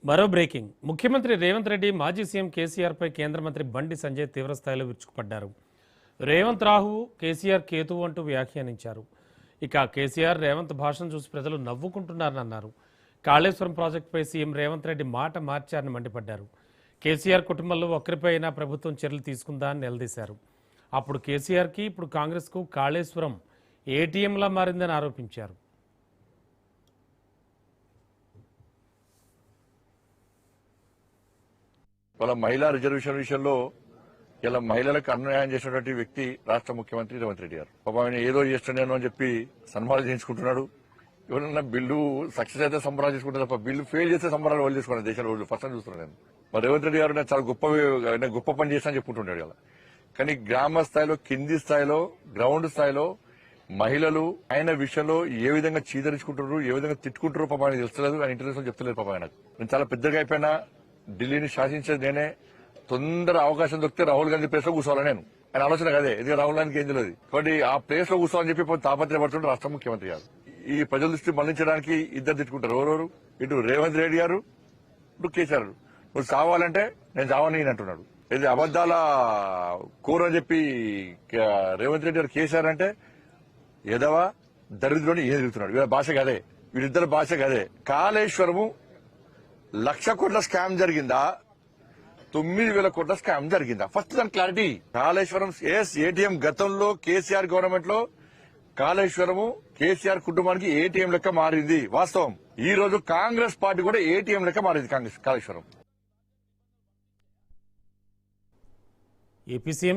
మరో బ్రేకింగ్ ముఖ్యమంత్రి రేవంత్ రెడ్డి మాజీ సీఎం కేసీఆర్పై కేంద్ర మంత్రి బండి సంజయ్ తీవ్రస్థాయిలో విరుచుకుపడ్డారు. రేవంత్ రాహు, కేసీఆర్ కేతు అంటూ వ్యాఖ్యానించారు. ఇక కేసీఆర్ రేవంత్ భాషను చూసి ప్రజలు నవ్వుకుంటున్నారని అన్నారు. కాళేశ్వరం ప్రాజెక్టుపై సీఎం రేవంత్ రెడ్డి మాట మార్చారని మండిపడ్డారు. కేసీఆర్ కుటుంబంలో ఒక్కరిపై అయినా ప్రభుత్వం చర్యలు తీసుకుందా అని నిలదీశారు. అప్పుడు కేసీఆర్కి ఇప్పుడు కాంగ్రెస్కు కాళేశ్వరం ఏటీఎంలా మారిందని ఆరోపించారు. వాళ్ళ మహిళా రిజర్వేషన్ విషయంలో ఇలా మహిళలకు అన్యాయం చేసినటువంటి వ్యక్తి రాష్ట్ర ముఖ్యమంత్రి రేవంత్ రెడ్డి గారు. పాపం ఆయన ఏదో చేస్తున్నాను అని చెప్పి సన్మానాలు చేయించుకుంటున్నాడు. ఎవరన్నా బిల్లు సక్సెస్ అయితే సంబరాలు చేసుకుంటారు తప్ప బిల్లు ఫెయిల్ చేస్తే సంబరాలు వాళ్ళు చేసుకున్నారు. దేశంలో వాళ్ళు ఫస్ట్ చూస్తున్నాను నేను. మరి రేవంత్ రెడ్డి గారు నేను చాలా గొప్ప పని చేస్తానని చెప్పుకుంటున్నాడు ఇలా. కానీ గ్రామ స్థాయిలో, కింది స్థాయిలో, గ్రౌండ్ స్థాయిలో మహిళలు ఆయన విషయంలో ఏ విధంగా చీదరించుకుంటున్నారు, ఏ విధంగా తిట్టుకుంటారో పాప ఆయన తెలుస్తలేదు. ఆయన ఇంటర్వ్యూస్ చెప్తలేదు పాప ఆయనకు. నేను చాలా పెద్దగా అయిపోయినా, ఢిల్లీని శాసించేది నేనే, తొందర అవకాశం దొరికితే రాహుల్ గాంధీ ప్లేస్ లో కూర్చోవాలి నేను. ఆయన ఆలోచన కదే. ఎందుకంటే రాహుల్ గాంధీకి ఏం తెలియదు. కాబట్టి ఆ ప్లేస్ లో కూర్చోవాలని చెప్పి తాపత్రయపడుతుంటే రాష్ట్ర ముఖ్యమంత్రి గారు ఈ ప్రజల దృష్టి మళ్లించడానికి ఇద్దరు తిట్టుకుంటారు. ఎవరెవరు? ఇటు రేవంత్ రెడ్డి గారు, ఇటు కేసీఆర్. నువ్వు చావాలంటే నేను చావని అంటున్నాడు. ఇది అబద్దాల కూర అని చెప్పి రేవంత్ రెడ్డి గారు కేసీఆర్ అంటే ఎదవా దరిద్రుని ఏం తిరుగుతున్నాడు. వీళ్ళ భాష కదే, వీళ్ళిద్దరు భాష కదే. కాళేశ్వరము 1,00,000 కోట్ల స్కామ్ జరిగిందా, 9,000 కోట్ల స్కామ్ జరిగిందా? ఫస్ట్ దాని క్లారిటీ. కాళేశ్వరం ఏటీఎం గతంలో కేసీఆర్ గవర్నమెంట్ లో కాళేశ్వరము కేసీఆర్ కుటుంబానికి ఏటీఎం లెక్క మారింది వాస్తవం. ఈ రోజు కాంగ్రెస్ పార్టీ కూడా ఏటీఎం లెక్క మారింది కాళేశ్వరం. AP CM